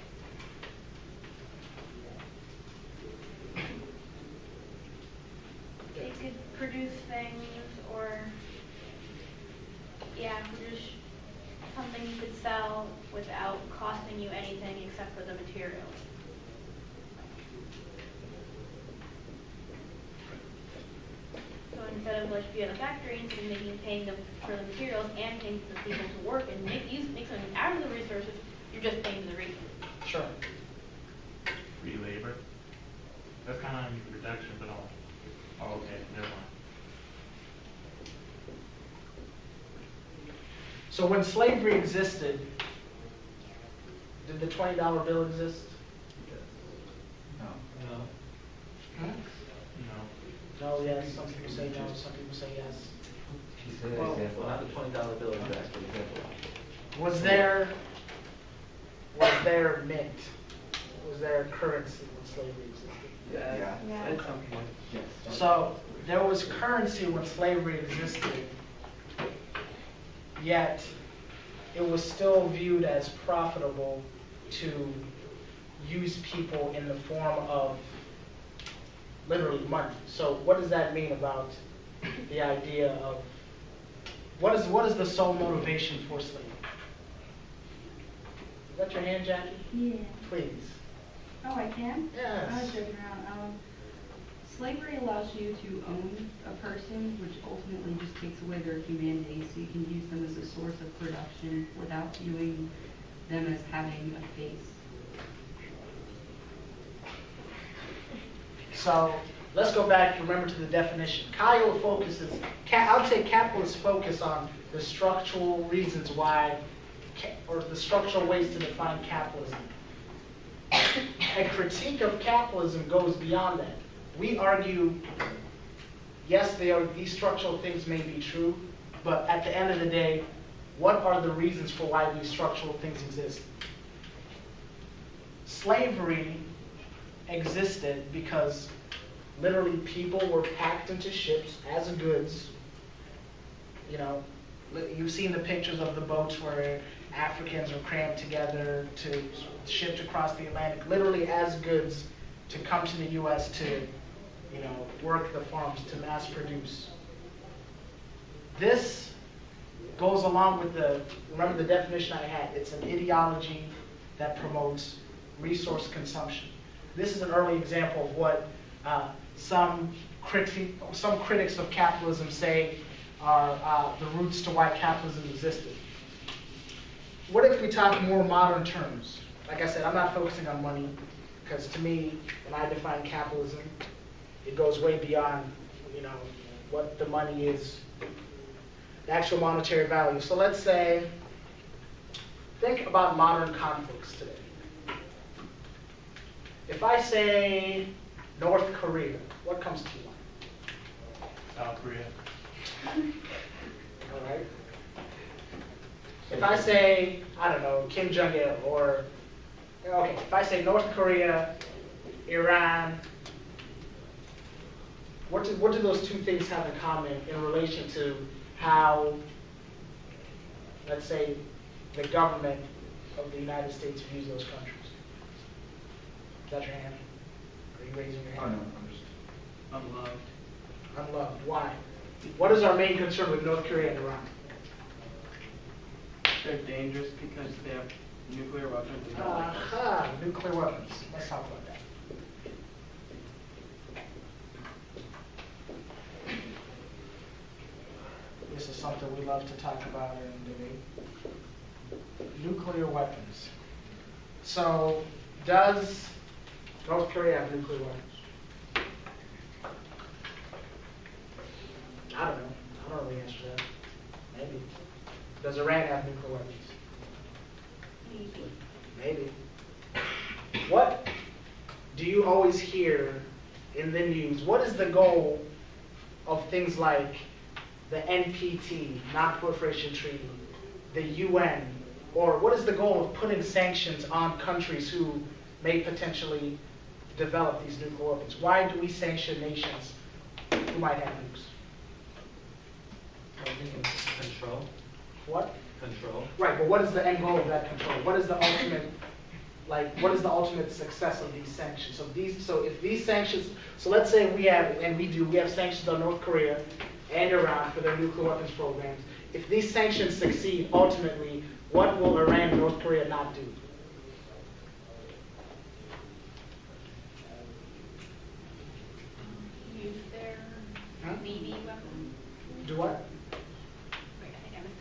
It could produce things or, produce something you could sell without costing you anything except for the materials. So instead of like if you had a factory, instead of paying them for the materials and paying the people to work and make something out of the resources, you're just paying for the resources. Sure. Free labor. That's kind of under protection, but oh, okay, never mind. So when slavery existed, did the $20 bill exist? No. No. Hmm? No. No, yes. Some people say no. Some people say yes. She said an Well, example, not the $20 bill exactly, example. Was there mint? Was there currency when slavery existed? Yeah, Yeah. at some point. Yes. So there was currency when slavery existed, yet it was still viewed as profitable to use people in the form of literally money. So what does that mean about the idea of what is the sole motivation for slavery? Is that your hand, Jackie? Yeah. Please. Oh, I can? Yes. I was joking around. Slavery allows you to own a person, which ultimately just takes away their humanity, so you can use them as a source of production without viewing them as having a face. So let's go back, remember, to the definition. Kyle focuses, I would say capitalists focus on the structural reasons why, or the structural ways to define capitalism. A critique of capitalism goes beyond that. We argue, yes, these structural things may be true, but at the end of the day, what are the reasons for why these structural things exist? Slavery existed because literally people were packed into ships as goods. You know, you've seen the pictures of the boats where Africans were crammed together to shipped across the Atlantic, literally as goods to come to the U.S. to, work the farms, to mass produce. This goes along with remember the definition I had, it's an ideology that promotes resource consumption. This is an early example of what some critics of capitalism say are the roots to why capitalism existed. What if we talk more modern terms? Like I said, I'm not focusing on money, because to me, when I define capitalism, it goes way beyond, what the money is, the actual monetary value. So let's say, think about modern conflicts today. If I say North Korea, what comes to mind? South Korea. All right. If I say, I don't know, Kim Jong-il, or, okay, if I say North Korea, Iran, what do those two things have in common in relation to how, let's say, the government of the United States views those countries? Is that your hand? Are you raising your Oh, hand? no, I'm just. Unloved. Unloved. Why? What is our main concern with North Korea and Iran? They're dangerous because they have nuclear weapons and don't like us. Aha, nuclear weapons. Let's talk about that. This is something we love to talk about in debate. Nuclear weapons. So, does North Korea have nuclear weapons? I don't know. I don't know the answer to that. Maybe. Does Iran have nuclear weapons? Maybe. What do you always hear in the news? What is the goal of things like the NPT, Non-Proliferation Treaty, the UN, or what is the goal of putting sanctions on countries who may potentially develop these nuclear weapons? Why do we sanction nations who might have nukes? I think control. What? Control. Right, but what is the end goal of that control? What is the ultimate, what is the ultimate success of these sanctions? So if these sanctions, so let's say we have sanctions on North Korea and Iran for their nuclear weapons programs. If these sanctions succeed, ultimately, what will Iran and North Korea not do? Use their Huh? Navy weapons. Do what? Wait, I think I missed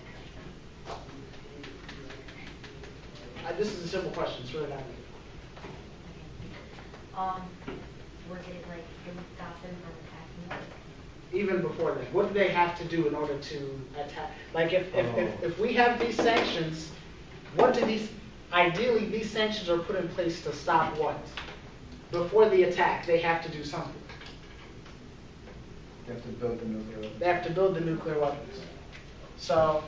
the This is a simple question, it's really not. Was it like it would stop them from attacking us? Even before that, what do they have to do in order to attack? Like if we have these sanctions, what do ideally these sanctions are put in place to stop what? Before the attack, they have to do something. They have to build the nuclear weapons. They have to build the nuclear weapons. So,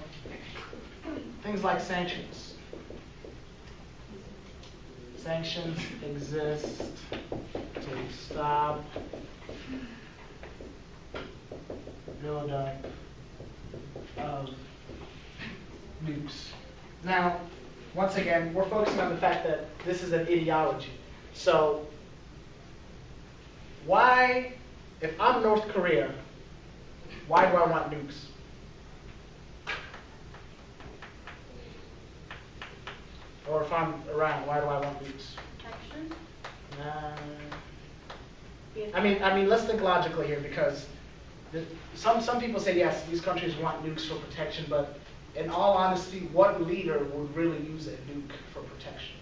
things like sanctions. Sanctions exist to stop buildup of nukes. Now, once again, we're focusing on the fact that this is an ideology. So, why, if I'm North Korea, why do I want nukes? Or if I'm Iran, why do I want nukes? protection. I mean, let's think logically here, because some people say yes, these countries want nukes for protection, but in all honesty, what leader would really use a nuke for protection?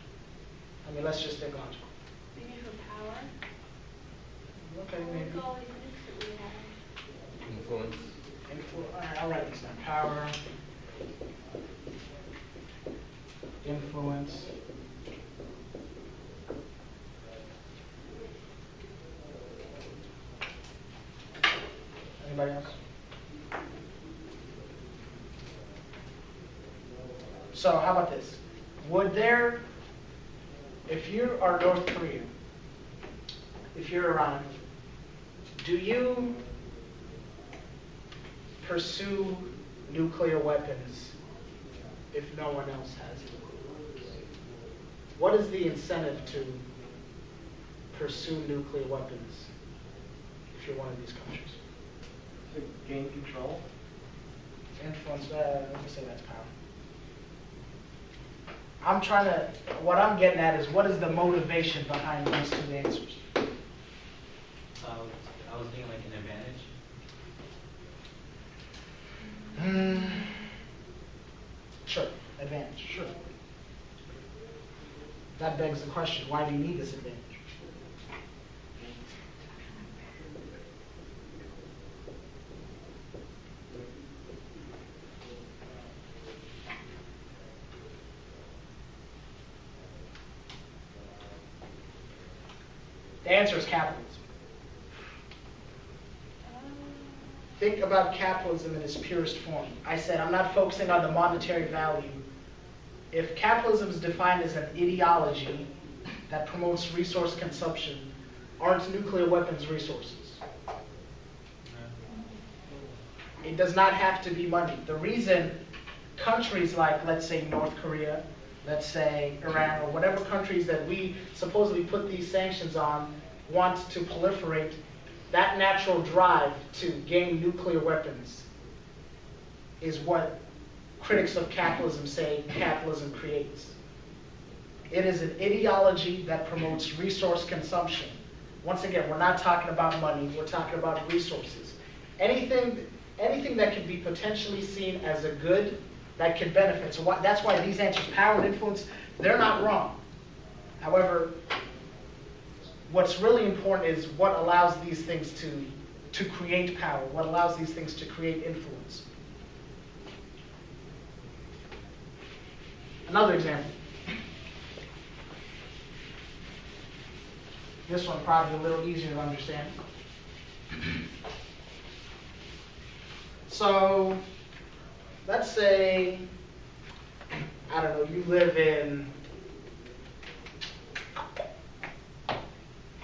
I mean, let's just think logically. Maybe for power. Okay, maybe. Look at all these nukes that we have. Influence. All right, I'll write this down. Power, influence. Anybody else? So how about this? Would there, if you are North Korea, if you're Iran, do you pursue nuclear weapons if no one else has it? What is the incentive to pursue nuclear weapons if you're one of these countries? To gain control. Influence, let me say that's power. What I'm getting at is, what is the motivation behind these two answers? I was thinking like an advantage. Sure, advantage, sure. That begs the question, why do you need this advantage? The answer is capitalism. Think about capitalism in its purest form. I said I'm not focusing on the monetary value. If capitalism is defined as an ideology that promotes resource consumption, aren't nuclear weapons resources? It does not have to be money. The reason countries like, let's say, North Korea, let's say Iran, or whatever countries that we supposedly put these sanctions on want to proliferate, that natural drive to gain nuclear weapons is what critics of capitalism say capitalism creates. It is an ideology that promotes resource consumption. Once again, we're not talking about money, we're talking about resources. Anything that can be potentially seen as a good that can benefit. So that's why these answers, power and influence, they're not wrong. However, what's really important is what allows these things to create power, what allows these things to create influence. Another example. This one probably a little easier to understand. So, let's say I don't know, you live in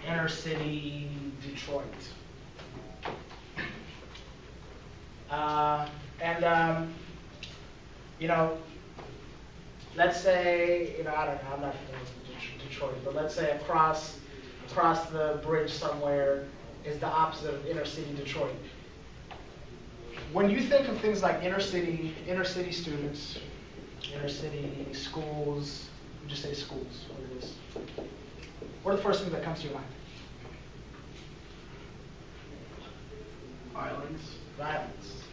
inner city Detroit. You know, let's say, you know, I don't know, I'm not familiar with Detroit, but let's say across the bridge somewhere is the opposite of inner city Detroit. When you think of things like inner city students, inner city schools, just say schools, what it is. What are the first things that comes to your mind? Violence. Violence.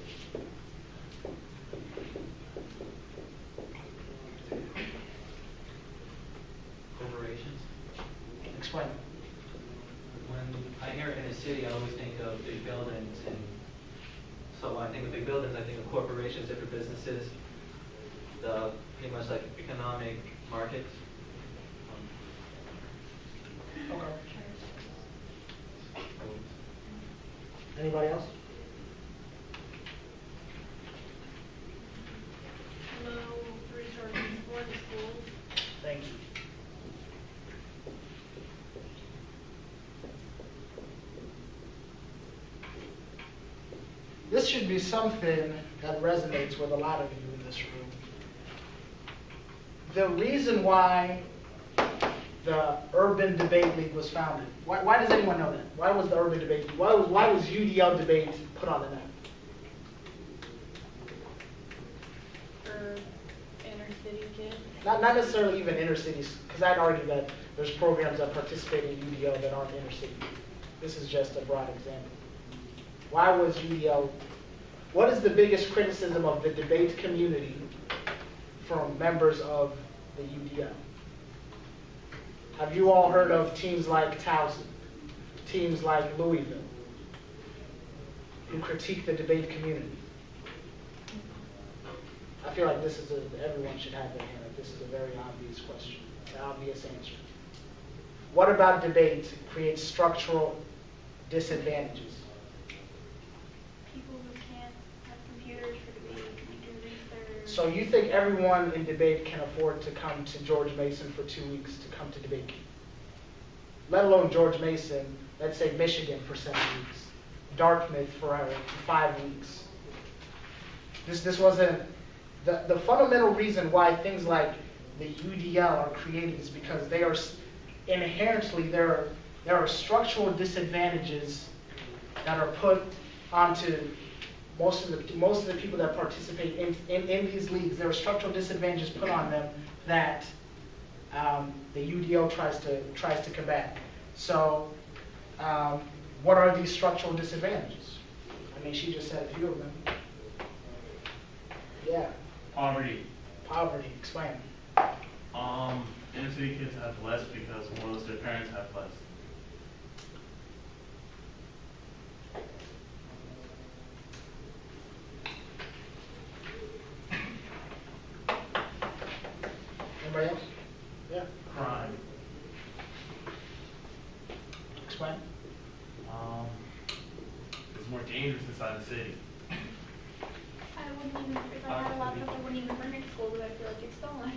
Corporations. Explain. When I hear inner city, I always think of big buildings, and so when I think of big buildings, I think of corporations, different businesses, pretty much like economic markets. Okay. Anybody else? Low resources for the schools. Thank you. This should be something that resonates with a lot of you in this room. The reason why the Urban Debate League was founded. Why does anyone know that? Why was the Urban Debate League? Why was UDL debate put on the map? For inner city kids. Not necessarily even inner cities, because I'd argue that there's programs that participate in UDL that aren't inner city. This is just a broad example. Why was UDL? What is the biggest criticism of the debate community from members of the UDL? Have you all heard of teams like Towson, teams like Louisville, who critique the debate community? I feel like this is everyone should have their hand up. This is a very obvious question, an obvious answer. What about debate creates structural disadvantages? People who can't have computers for debate, do research. So you think everyone in debate can afford to come to George Mason for 2 weeks to come to debate? Let alone George Mason, let's say Michigan for 7 weeks, Dartmouth for 5 weeks. This wasn't, the fundamental reason why things like the UDL are created is because they are inherently, there are structural disadvantages that are put onto most of the people that participate in these leagues. There are structural disadvantages put on them that the UDL tries to combat. So, what are these structural disadvantages? I mean, she just said a few of them. Yeah. Poverty. Poverty. Explain. Inner city kids have less because most of their parents have less. Anybody else? Yeah. Crime. Explain. It's more dangerous inside the city. I wouldn't even, if I had a laptop, I wouldn't even bring it to school because I feel like it's stolen.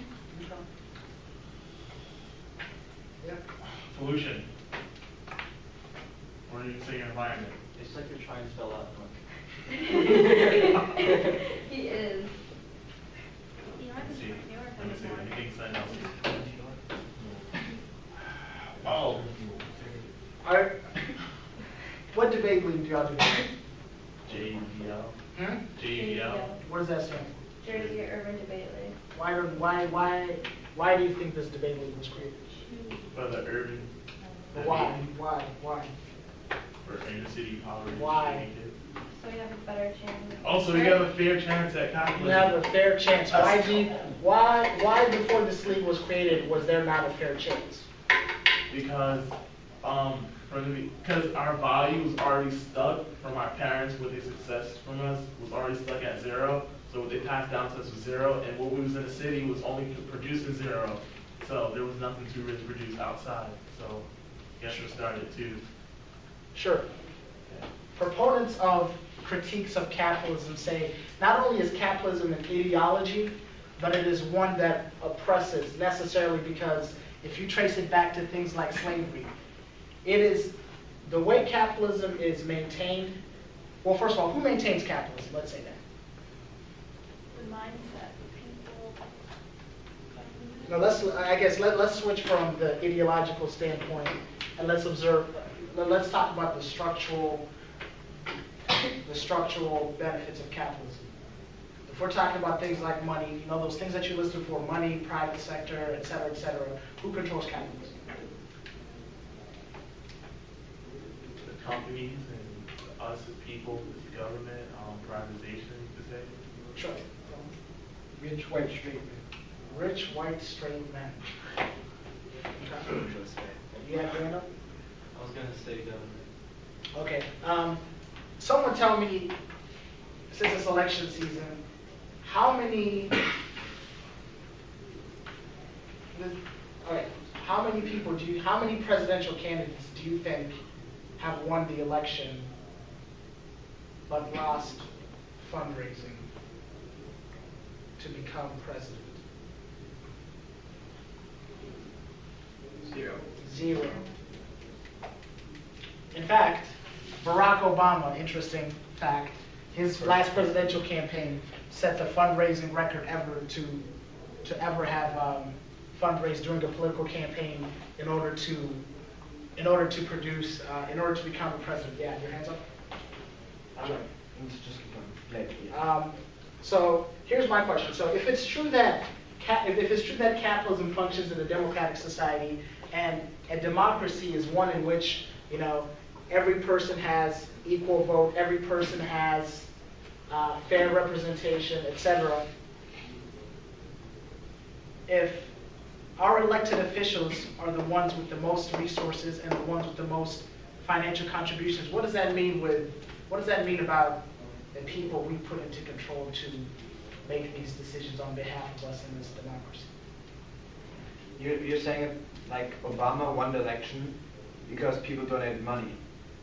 Yeah. Pollution. Or you can say your environment. It's like you're trying to spell out He is. You know, I Let's think see. New York Let me has see. more. Let me think something else. Oh. What debate league do y'all do? JUDL. Hmm? JUDL. What does that stand for? Jersey Urban Debate League. Why do you think this debate league was created? For the urban. Why? For inner city poverty. Why? So you have a better chance. Also, you have a fair chance at capitalism. You have a fair chance. Why before this league was created was there not a fair chance? Because our value was already stuck from our parents, what they success from us was already stuck at 0. So what they passed down to us was 0, and what we was in the city was only producing 0. So there was nothing to really produce outside. So Gesher started too. Sure. Proponents of critiques of capitalism say not only is capitalism an ideology, but it is one that oppresses necessarily because if you trace it back to things like slavery, it is the way capitalism is maintained. Well, first of all, who maintains capitalism? Let's say that. The mindset, people. Now let's switch from the ideological standpoint and let's talk about the structural benefits of capitalism. If we're talking about things like money, those things that you listed for, money, private sector, et cetera, who controls capitalism? The companies and us as people, as government, privatization, you could say. Sure. Rich, white, straight man. Rich, white, straight men. Okay. You have your hand up? I was gonna say government. Okay. Someone tell me, since it's election season, how many how many presidential candidates do you think have won the election but lost fundraising to become president? Zero. In fact, Barack Obama, interesting fact, his last presidential campaign set the fundraising record ever to ever have fundraised during a political campaign in order to become a president. Yeah, your hands up. Sure. Just keep going. So here's my question. So if it's true that capitalism functions in a democratic society, and a democracy is one in which every person has equal vote, every person has fair representation, etc. If our elected officials are the ones with the most resources and the ones with the most financial contributions, what does that mean about the people we put into control to make these decisions on behalf of us in this democracy? You're saying it like Obama won the election because people donated money.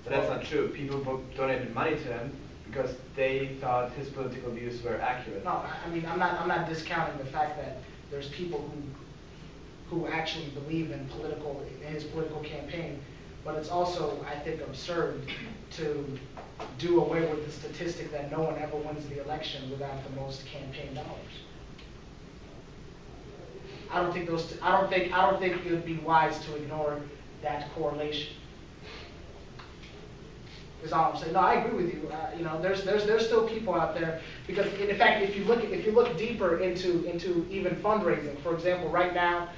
But that's not true. People donated money to him because they thought his political views were accurate. No, I mean, I'm not discounting the fact that there's people who actually believe in his political campaign, but it's also, I think, absurd to do away with the statistic that no one ever wins the election without the most campaign dollars. I don't think it would be wise to ignore that correlation. Is all I'm saying. No, I agree with you. There's still people out there because, in fact, if you look deeper into even fundraising, for example, right now,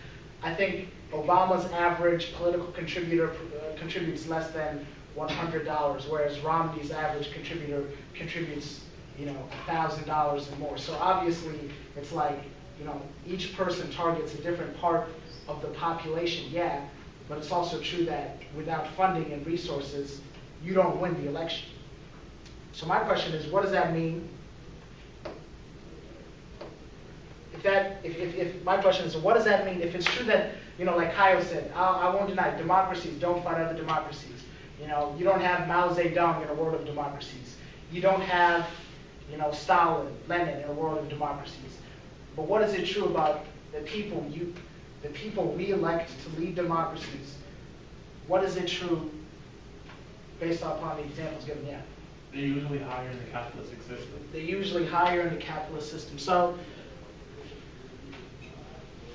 I think Obama's average political contributor contributes less than $100, whereas Romney's average contributor contributes, $1,000 and more. So obviously, it's like, each person targets a different part of the population. Yeah, but it's also true that without funding and resources, you don't win the election. So my question is, what does that mean? If my question is, what does that mean if it's true that, like Kyle said, I won't deny democracies don't fight other democracies. You don't have Mao Zedong in a world of democracies. You don't have, Stalin, Lenin in a world of democracies. But what is it true about the people we elect to lead democracies? What is it true based upon the examples given? Yeah. They're usually higher in the capitalistic system. They're usually higher in the capitalist system. So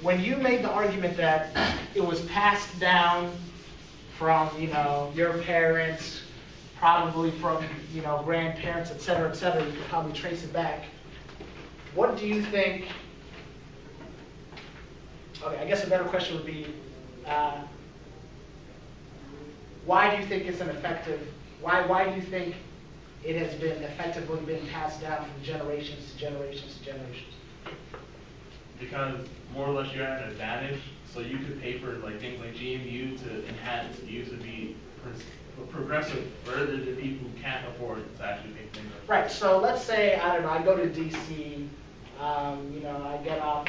when you made the argument that it was passed down from, your parents, probably from, grandparents, et cetera, you could probably trace it back. What do you think? Okay, I guess a better question would be, why do you think it's an effective? Why do you think it has been effectively been passed down from generations to generations to generations? Because more or less you're at an advantage, so you could pay for things like GMU to enhance views and be progressive further than people who can't afford to actually pay things like that. Right. So let's say I go to DC. I get off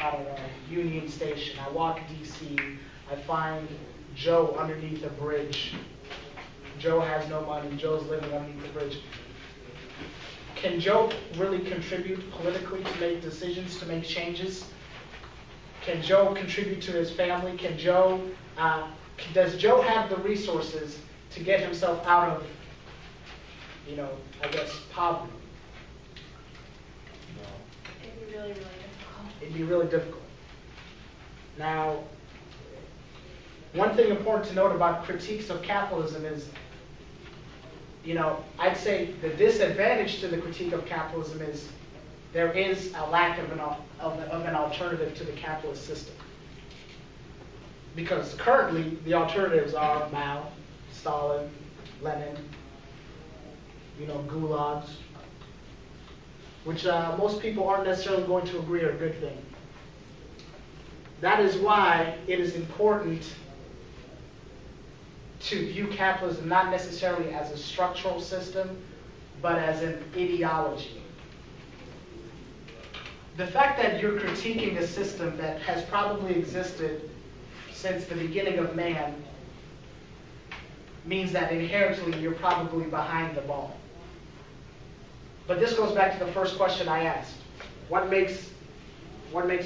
Union Station. I walk DC. I find Joe underneath a bridge. Joe has no money. Joe's living underneath the bridge. Can Joe really contribute politically to make decisions, to make changes Can Joe contribute to his family? Can Joe, does Joe have the resources to get himself out of, I guess, poverty? It'd be really, really difficult. It'd be really difficult. Now, one thing important to note about critiques of capitalism is, I'd say the disadvantage to the critique of capitalism is there is a lack of an alternative to the capitalist system. Because currently, the alternatives are Mao, Stalin, Lenin, gulags, which most people aren't necessarily going to agree are a good thing. That is why it is important to view capitalism not necessarily as a structural system, but as an ideology. The fact that you're critiquing a system that has probably existed since the beginning of man means that inherently you're probably behind the ball. But this goes back to the first question I asked. What makes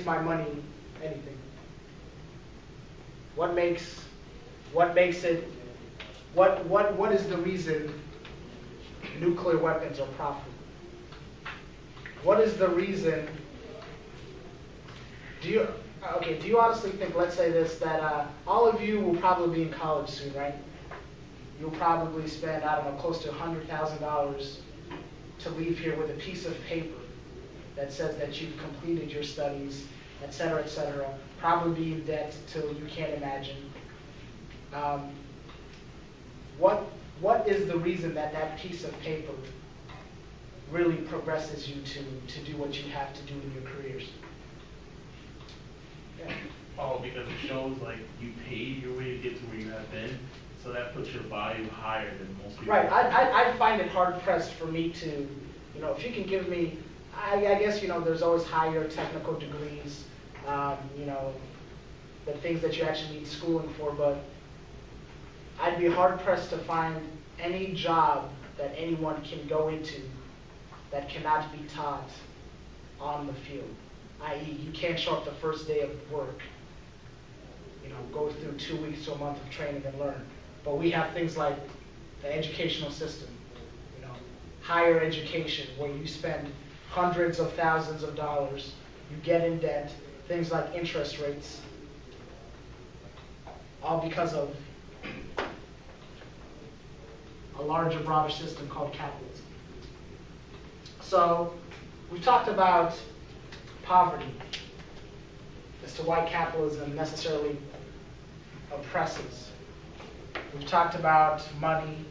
my money anything? What is the reason nuclear weapons are profitable? What is the reason? Do you honestly think, let's say this, that all of you will probably be in college soon, right? You'll probably spend, I don't know, close to $100,000 to leave here with a piece of paper that says that you've completed your studies, et cetera, probably be in debt till you can't imagine. What is the reason that piece of paper really progresses you to do what you have to do in your careers? Yeah. Oh, because it shows like you paid your way to get to where you have been, so that puts your value higher than most people. Right. I find it hard pressed for me to, if you can give me, I guess there's always higher technical degrees, the things that you actually need schooling for, but I'd be hard pressed to find any job that anyone can go into that cannot be taught on the field. I.e., you can't show up the first day of work, go through 2 weeks to a month of training and learn. But we have things like the educational system, higher education, where you spend hundreds of thousands of dollars, you get in debt, things like interest rates, all because of a larger, broader system called capitalism. So we talked about poverty as to why capitalism necessarily oppresses. We've talked about money.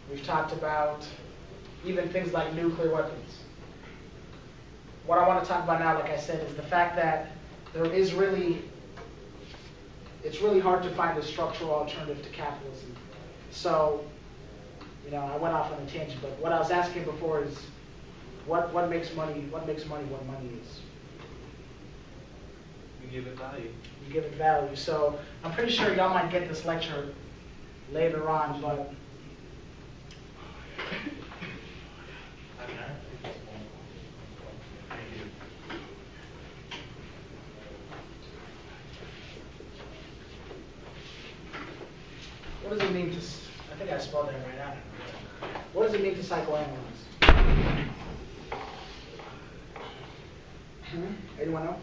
We've talked about even things like nuclear weapons. What I want to talk about now, like I said, is the fact that it's really hard to find a structural alternative to capitalism. So, I went off on a tangent, but what I was asking before is, what makes money what money is? You give it value. You give it value. So I'm pretty sure y'all might get this lecture later on, but what does it mean to, I think I spelled that right out. What does it mean to psychoanalyze? Anyone know?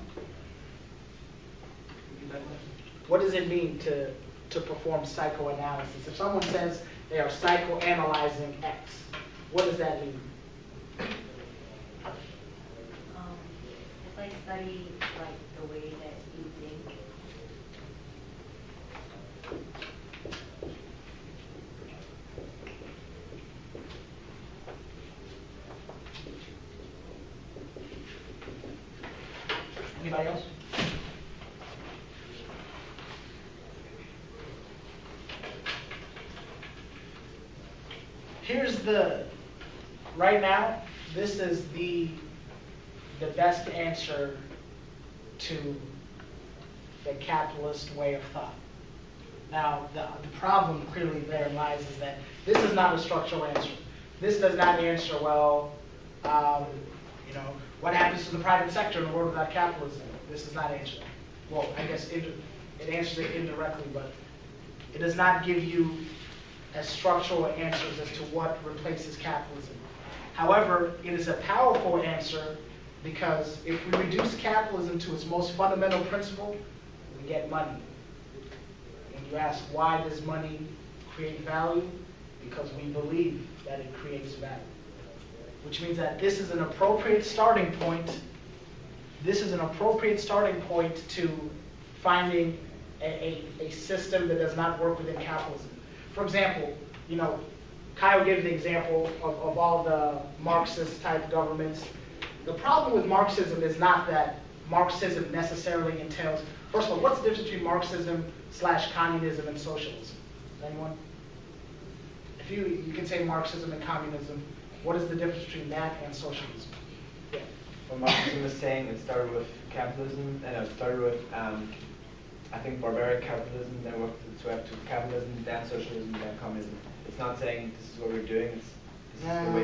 What does it mean to perform psychoanalysis? If someone says they are psychoanalyzing X, what does that mean? It's like study the way that you think. Anybody else? Right now, this is the best answer to the capitalist way of thought. Now, the problem clearly therein lies is that this is not a structural answer. This does not answer, well, what happens to the private sector in a world without capitalism? This does not answer that. well, I guess it answers it indirectly, but it does not give you as structural answers as to what replaces capitalism. However, it is a powerful answer because if we reduce capitalism to its most fundamental principle, we get money. And you ask, why does money create value? Because we believe that it creates value. Which means that this is an appropriate starting point. This is an appropriate starting point to finding a system that does not work within capitalism. For example, Kyle gave the example of all the Marxist type governments. The problem with Marxism is not that Marxism necessarily entails, first of all, what's the difference between Marxism / communism and socialism? Anyone? If you can say Marxism and communism, what is the difference between that and socialism? Yeah. Well, Marxism is saying it started with capitalism, and it started with, I think, barbaric capitalism, then worked its way up to capitalism, then socialism, then communism. It's not saying this is what we're doing, this is the way